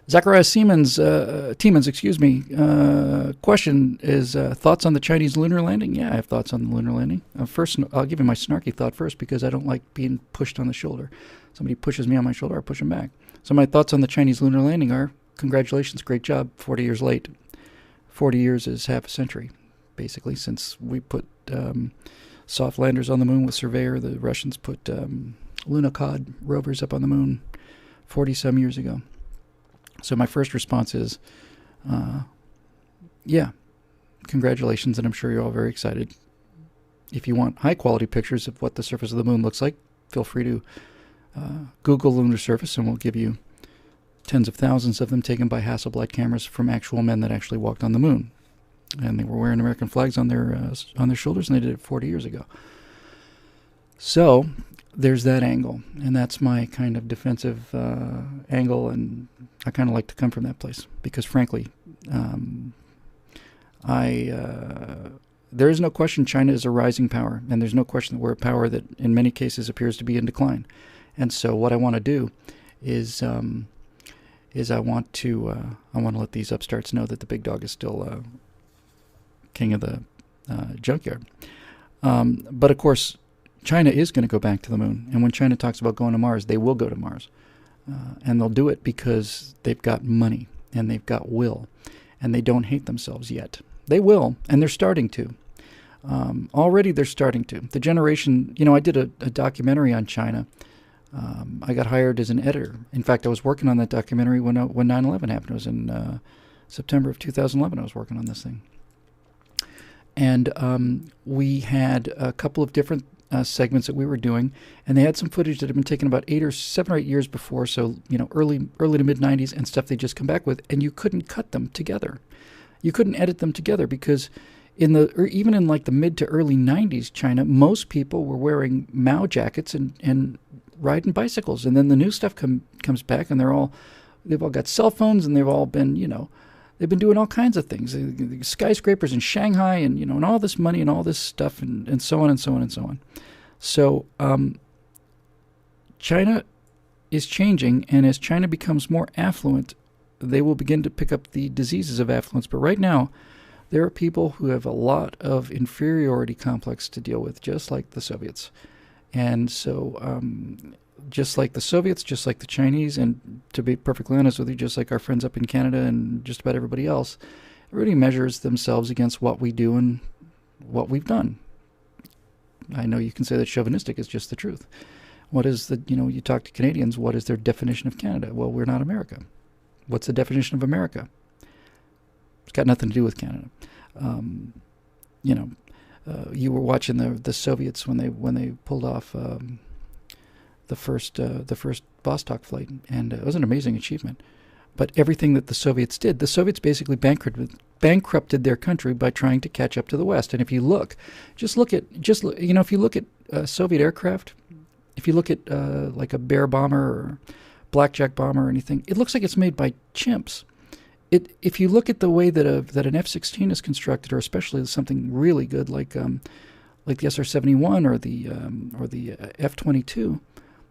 Zachariah Tiemens, excuse me. Question is thoughts on the Chinese lunar landing? Yeah, I have thoughts on the lunar landing. First, I'll give you my snarky thought first because I don't like being pushed on the shoulder. Somebody pushes me on my shoulder, I push them back. So my thoughts on the Chinese lunar landing are, congratulations, great job, 40 years late. 40 years is half a century, basically, since we put soft landers on the moon with Surveyor. The Russians put Lunokhod rovers up on the moon 40-some years ago. So my first response is, yeah, congratulations, and I'm sure you're all very excited. If you want high-quality pictures of what the surface of the moon looks like, feel free to Google lunar surface, and we'll give you tens of thousands of them taken by Hasselblad cameras from actual men that actually walked on the moon. And they were wearing American flags on their shoulders, and they did it 40 years ago. So there's that angle, and that's my kind of defensive angle, and I kind of like to come from that place because, frankly, there is no question China is a rising power, and there's no question that we're a power that in many cases appears to be in decline. And so what I want to do is I want to let these upstarts know that the big dog is still king of the junkyard. But of course, China is going to go back to the moon, and when China talks about going to Mars, they will go to Mars, and they'll do it because they've got money and they've got will, and they don't hate themselves yet. They will, and they're starting to. Already they're starting to. The generation, I did a documentary on China. I got hired as an editor. In fact, I was working on that documentary when 9/11 happened. It was in September of 2011 I was working on this thing. And we had a couple of different segments that we were doing, and they had some footage that had been taken about 7 or 8 years before, so early to mid 90s, and stuff they just come back with, and you couldn't cut them together. You couldn't edit them together because even in like the mid to early 90s China, most people were wearing Mao jackets and riding bicycles, and then the new stuff comes back, and they've all got cell phones, and they've all been they've been doing all kinds of things, skyscrapers in Shanghai, and all this money and all this stuff, and so on and so on and so on. So China is changing, and as China becomes more affluent, they will begin to pick up the diseases of affluence. But right now, there are people who have a lot of inferiority complex to deal with, just like the Soviets. And so just like the Soviets, just like the Chinese, and to be perfectly honest with you, just like our friends up in Canada and just about everybody else, everybody measures themselves against what we do and what we've done. I know you can say that chauvinistic is just the truth. What is you talk to Canadians, what is their definition of Canada? Well, we're not America. What's the definition of America? It's got nothing to do with Canada. You were watching the Soviets when they pulled off the first Vostok flight, and it was an amazing achievement. But everything that the Soviets did, the Soviets basically bankrupted their country by trying to catch up to the West. And if you look, if you look at Soviet aircraft, if you look at like a Bear bomber or Blackjack bomber or anything, it looks like it's made by chimps. If you look at the way that an F-16 is constructed, or especially something really good like the SR-71 or the F-22,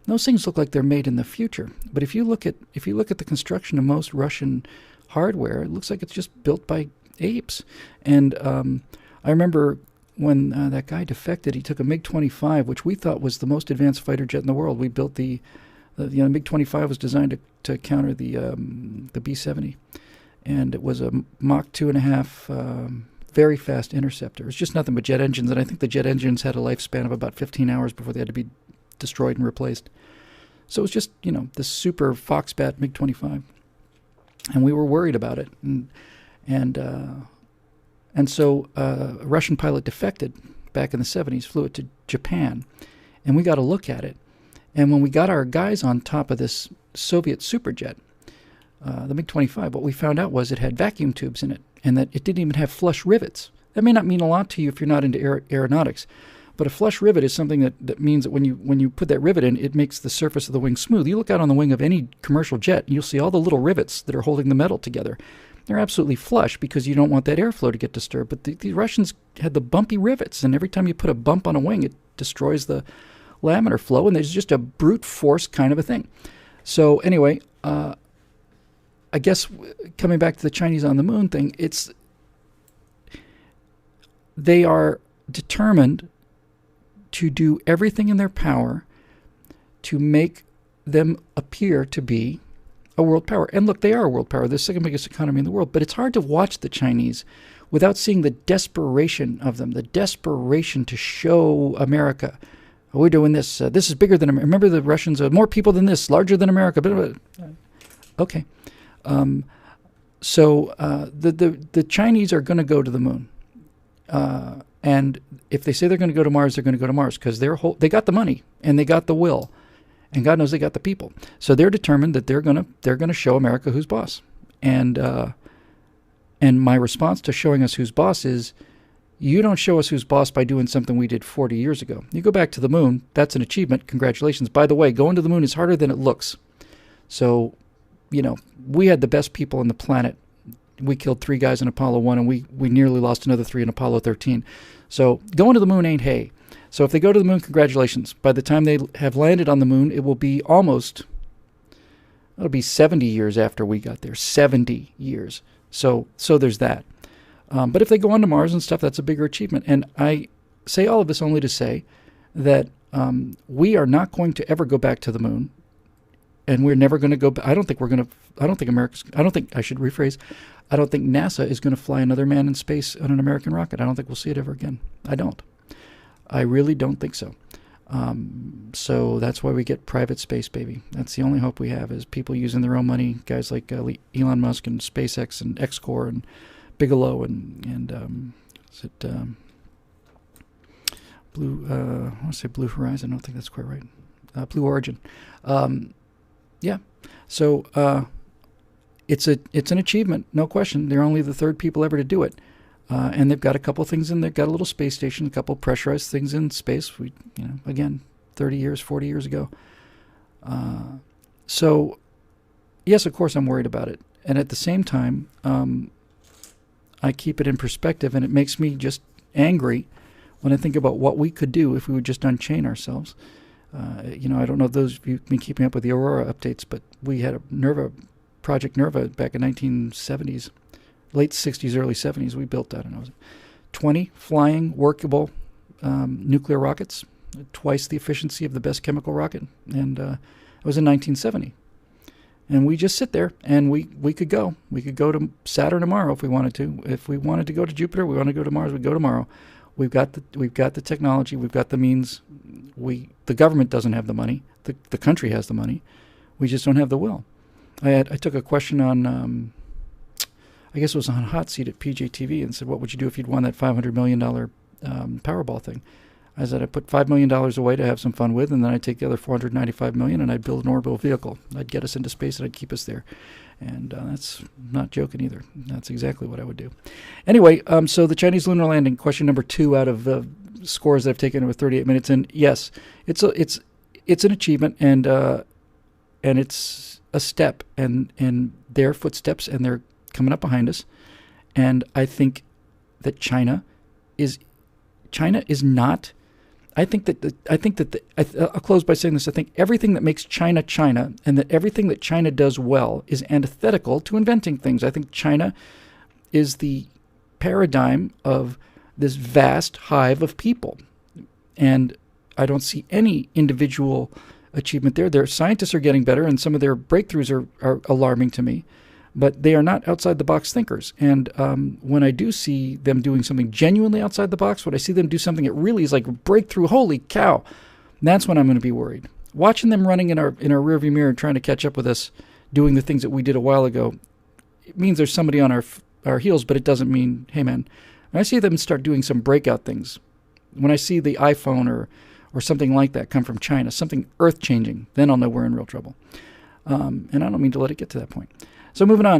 those things look like they're made in the future. But if you look at the construction of most Russian hardware, it looks like it's just built by apes. And I remember when that guy defected, he took a MiG-25, which we thought was the most advanced fighter jet in the world. We built the MiG-25 was designed to counter the B-70. And it was a Mach 2.5 very fast interceptor. It was just nothing but jet engines, and I think the jet engines had a lifespan of about 15 hours before they had to be destroyed and replaced. So it was just, this super Foxbat MiG-25. And we were worried about it. And so a Russian pilot defected back in the 70s, flew it to Japan, and we got a look at it. And when we got our guys on top of this Soviet superjet, the MiG-25, what we found out was it had vacuum tubes in it, and that it didn't even have flush rivets. That may not mean a lot to you if you're not into aeronautics, but a flush rivet is something that means that when you put that rivet in, it makes the surface of the wing smooth. You look out on the wing of any commercial jet, and you'll see all the little rivets that are holding the metal together. They're absolutely flush because you don't want that airflow to get disturbed. But the Russians had the bumpy rivets, and every time you put a bump on a wing, it destroys the laminar flow, and there's just a brute force kind of a thing. So anyway, I guess coming back to the Chinese on the moon thing, they are determined to do everything in their power to make them appear to be a world power. And look, they are a world power. They're the second biggest economy in the world. But it's hard to watch the Chinese without seeing the desperation of them, the desperation to show America, oh, we're doing this. This is bigger than America. Remember the Russians, more people than this, larger than America. Okay. So the Chinese are going to go to the moon. And if they say they're going to go to Mars, they're going to go to Mars because they got the money and they got the will. And God knows they got the people. So they're determined that they're gonna show America who's boss. And my response to showing us who's boss is, you don't show us who's boss by doing something we did 40 years ago. You go back to the moon, that's an achievement. Congratulations. By the way, going to the moon is harder than it looks. So, we had the best people on the planet. We killed 3 guys in Apollo 1, and we nearly lost another 3 in Apollo 13. So going to the moon ain't hay. So if they go to the moon, congratulations. By the time they have landed on the moon, it'll be 70 years after we got there. 70 years. So there's that. But if they go on to Mars and stuff, that's a bigger achievement. And I say all of this only to say that we are not going to ever go back to the moon. And we're never going to go. I don't think I should rephrase. I don't think NASA is going to fly another man in space on an American rocket. I don't think we'll see it ever again. I don't. I really don't think so. So that's why we get private space, baby. That's the only hope we have, is people using their own money, guys like Elon Musk and SpaceX and X-Corp and Bigelow and is it Blue? I want to say Blue Horizon. I don't think that's quite right. Blue Origin. Yeah. So it's an achievement, no question. They're only the 3rd people ever to do it. And they've got a couple things in there. Got a little space station, a couple pressurized things in space. Again, 30 years, 40 years ago. So, yes, of course I'm worried about it. And at the same time, I keep it in perspective, and it makes me just angry when I think about what we could do if we would just unchain ourselves. I don't know if those of you have been keeping up with the Aurora updates, but we had a Project Nerva back in 1970s. Late 60s, early 70s, we built, 20 flying, workable nuclear rockets, twice the efficiency of the best chemical rocket, and it was in 1970. And we just sit there, and we could go. We could go to Saturn tomorrow if we wanted to. If we wanted to go to Jupiter, we want to go to Mars, we'd go tomorrow. We've got the technology, we've got the means. The government doesn't have the money. The country has the money. We just don't have the will. I took a question on... I guess it was on Hot Seat at PJTV, and said, what would you do if you'd won that $500 million Powerball thing? I said, I'd put $5 million away to have some fun with, and then I'd take the other $495 million and I'd build an orbital vehicle. I'd get us into space and I'd keep us there. And that's not joking either. That's exactly what I would do. Anyway, so the Chinese lunar landing, question number 2 out of the scores that I've taken with 38 minutes in. Yes, it's an achievement, and it's a step, and their footsteps, and they're coming up behind us. And I think that China is not. I'll close by saying this. I think everything that makes China China, and that everything that China does well, is antithetical to inventing things. I think China is the paradigm of this vast hive of people, and I don't see any individual achievement there. Their scientists are getting better, and some of their breakthroughs are alarming to me. But they are not outside-the-box thinkers. And when I do see them doing something genuinely outside the box, when I see them do something that really is like a breakthrough, holy cow, that's when I'm going to be worried. Watching them running in our rearview mirror and trying to catch up with us, doing the things that we did a while ago, it means there's somebody on our heels, but it doesn't mean, hey, man. When I see them start doing some breakout things, when I see the iPhone or something like that come from China, something earth-changing, then I'll know we're in real trouble. And I don't mean to let it get to that point. So moving on.